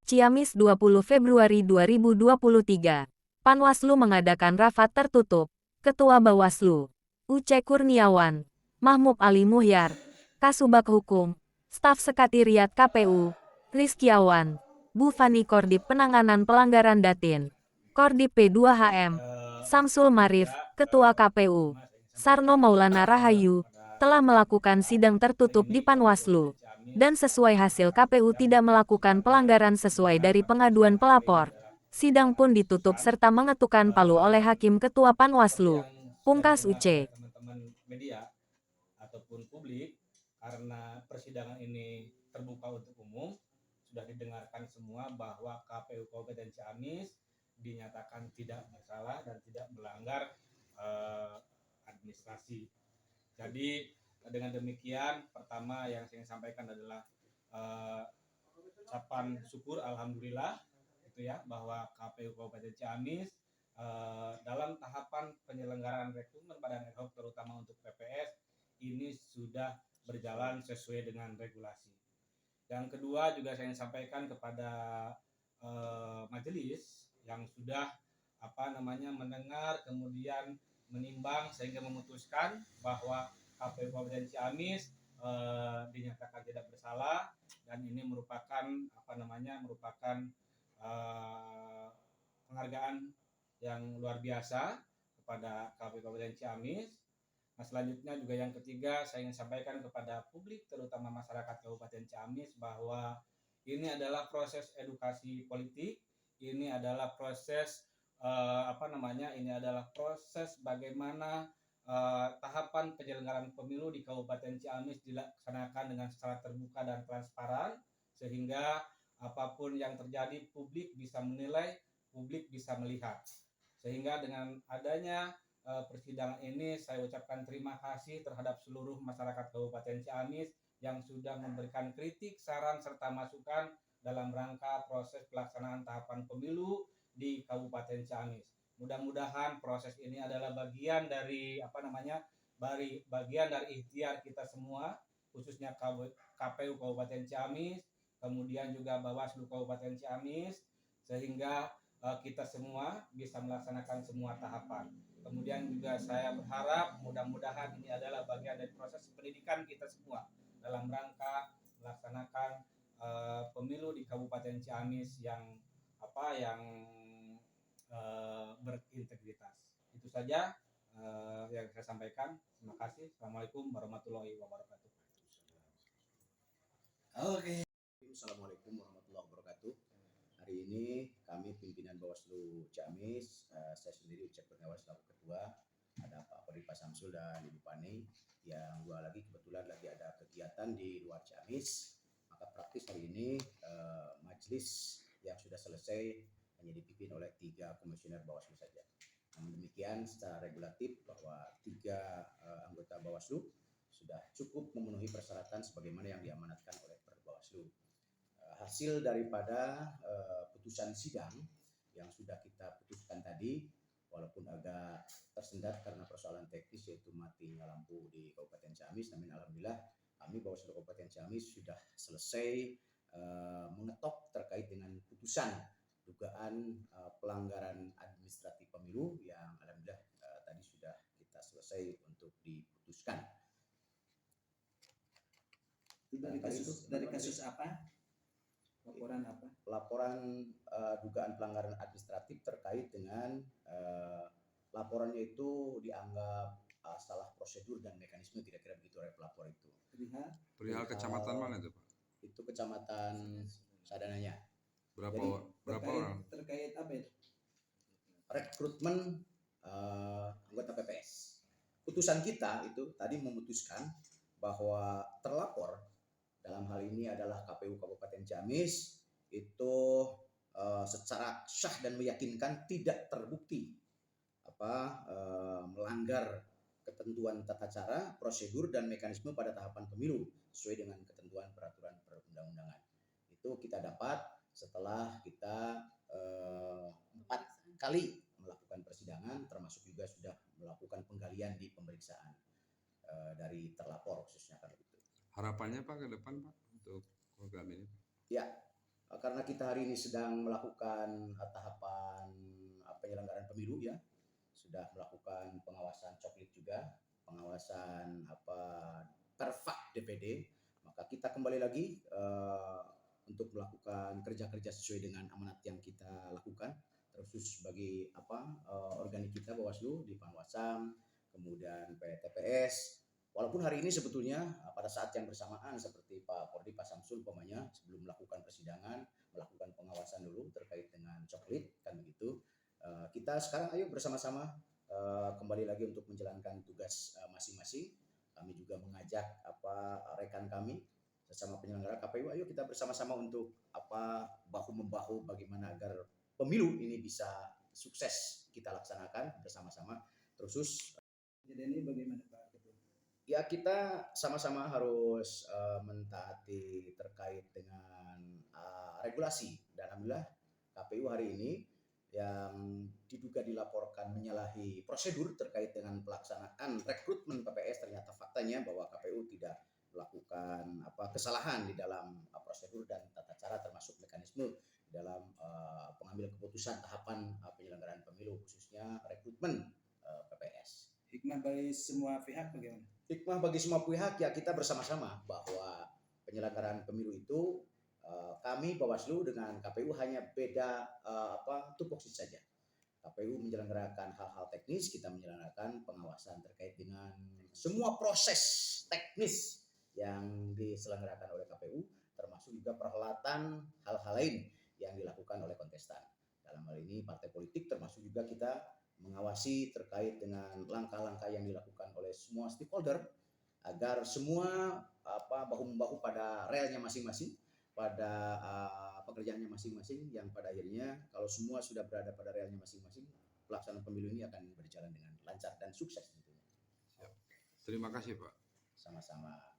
Ciamis 20 Februari 2023. Panwaslu mengadakan rapat tertutup. Ketua Bawaslu, Uce Kurniawan, Mahmud Ali Muhyar, Kasubag Hukum, Staf Sekretariat KPU, Rizkiawan, Bu Fani Kordip Penanganan Pelanggaran Datin, Kordip P2HM, Samsul Marif, Ketua KPU, Sarno Maulana Rahayu, telah melakukan sidang tertutup di Panwaslu. Dan sesuai hasil KPU tidak melakukan pelanggaran sesuai dari pengaduan pelapor. Sidang pun ditutup serta mengetukkan palu oleh Hakim Ketua Panwaslu, Pungkas Uce. Teman-teman media ataupun publik, karena persidangan ini terbuka untuk umum, sudah didengarkan semua bahwa KPU Kabupaten Ciamis dinyatakan tidak bersalah dan tidak melanggar administrasi. Jadi dengan demikian, pertama yang saya sampaikan adalah ucapan syukur alhamdulillah itu ya, bahwa KPU Kabupaten Ciamis dalam tahapan penyelenggaraan rekrutmen badan ad hoc terutama untuk PPS ini sudah berjalan sesuai dengan regulasi. Yang kedua juga saya sampaikan kepada majelis yang sudah mendengar kemudian menimbang sehingga memutuskan bahwa KPU Kabupaten Ciamis dinyatakan tidak bersalah, dan ini merupakan penghargaan yang luar biasa kepada KPU Kabupaten Ciamis. Nah, selanjutnya juga yang ketiga saya ingin sampaikan kepada publik terutama masyarakat Kabupaten Ciamis bahwa ini adalah proses edukasi politik, ini adalah proses proses bagaimana tahapan penyelenggaraan pemilu di Kabupaten Ciamis dilaksanakan dengan secara terbuka dan transparan, sehingga apapun yang terjadi publik bisa menilai, publik bisa melihat. Sehingga dengan adanya persidangan ini saya ucapkan terima kasih terhadap seluruh masyarakat Kabupaten Ciamis yang sudah memberikan kritik, saran serta masukan dalam rangka proses pelaksanaan tahapan pemilu di Kabupaten Ciamis. Mudah-mudahan proses ini adalah bagian dari bagian dari ikhtiar kita semua, khususnya KPU Kabupaten Ciamis, kemudian juga Bawaslu Kabupaten Ciamis, sehingga kita semua bisa melaksanakan semua tahapan. Kemudian juga saya berharap mudah-mudahan ini adalah bagian dari proses pendidikan kita semua dalam rangka melaksanakan pemilu di Kabupaten Ciamis yang berintegritas. Itu saja yang saya sampaikan. Terima kasih. Assalamualaikum warahmatullahi wabarakatuh. Oke. Assalamualaikum warahmatullahi wabarakatuh. Hari ini kami pimpinan Bawaslu Ciamis, saya sendiri Uce Kurniawan selaku ketua, ada Pak Kordip Samsul dan Ibu Fani. Yang dua lagi kebetulan lagi ada kegiatan di luar Ciamis. Maka praktis hari ini majelis yang sudah selesai hanya dipimpin oleh 3 komisioner Bawaslu saja. Namun demikian secara regulatif bahwa 3 anggota Bawaslu sudah cukup memenuhi persyaratan sebagaimana yang diamanatkan oleh Bawaslu. Hasil daripada putusan sidang yang sudah kita putuskan tadi, walaupun agak tersendat karena persoalan teknis yaitu matinya lampu di Kabupaten Ciamis, namun alhamdulillah kami Bawaslu Kabupaten Ciamis sudah selesai mengetok terkait dengan putusan dugaan pelanggaran administratif pemilu yang alhamdulillah tadi sudah kita selesai untuk diputuskan. Dari kasus apa? Laporan apa? Laporan dugaan pelanggaran administratif terkait dengan laporannya itu dianggap salah prosedur dan mekanisme, kira-kira begitu oleh pelapor itu. Perihal kecamatan mana itu, Pak? Itu kecamatan Sadananya. Berapa orang? Terkait apa itu? Rekrutmen anggota PPS. Putusan kita itu tadi memutuskan bahwa terlapor dalam hal ini adalah KPU Kabupaten Ciamis itu secara sah dan meyakinkan tidak terbukti melanggar ketentuan tata cara, prosedur dan mekanisme pada tahapan pemilu sesuai dengan ketentuan peraturan perundang-undangan. Itu kita dapat setelah kita 4 kali melakukan persidangan, termasuk juga sudah melakukan penggalian di pemeriksaan dari terlapor khususnya kan begitu. Harapannya Pak ke depan Pak untuk program ini? Ya, karena kita hari ini sedang melakukan tahapan penyelenggaraan pemilu ya, sudah melakukan pengawasan coklit juga, pengawasan perfak DPD, maka kita kembali lagi untuk melakukan kerja-kerja sesuai dengan amanat yang kita lakukan, terkhusus bagi organik kita Bawaslu di Panwasam, kemudian PTPS. Walaupun hari ini sebetulnya pada saat yang bersamaan seperti Pak Pordi, Pak Samsul umpamanya sebelum melakukan persidangan, melakukan pengawasan dulu terkait dengan coklit kan begitu. Kita sekarang ayo bersama-sama kembali lagi untuk menjalankan tugas masing-masing. Kami juga mengajak rekan kami sesama penyelenggara KPU, ayo kita bersama-sama untuk bahu-membahu bagaimana agar pemilu ini bisa sukses kita laksanakan bersama-sama. Terus Jadi ini bagaimana Pak Ketua? ya kita sama-sama harus mentaati terkait dengan regulasi. Dan alhamdulillah KPU hari ini yang diduga dilaporkan menyalahi prosedur terkait dengan pelaksanaan rekrutmen PPS, ternyata faktanya bahwa KPU tidak melakukan kesalahan di dalam prosedur dan tata cara termasuk mekanisme dalam pengambil keputusan tahapan penyelenggaraan pemilu khususnya rekrutmen PPS. Hikmah bagi semua pihak bagaimana? Hikmah bagi semua pihak ya kita bersama-sama bahwa penyelenggaraan pemilu itu kami Bawaslu dengan KPU hanya beda tupoksi saja. KPU menyelenggarakan hal-hal teknis, kita menyelenggarakan pengawasan terkait dengan semua proses teknis yang diselenggarakan oleh KPU, termasuk juga perhelatan hal-hal lain yang dilakukan oleh kontestan. Dalam hal ini partai politik, termasuk juga kita mengawasi terkait dengan langkah-langkah yang dilakukan oleh semua stakeholder agar semua bahu-membahu pada relnya masing-masing, pada pekerjaannya masing-masing, yang pada akhirnya kalau semua sudah berada pada relnya masing-masing, pelaksanaan pemilu ini akan berjalan dengan lancar dan sukses tentunya. Terima kasih Pak. Sama-sama.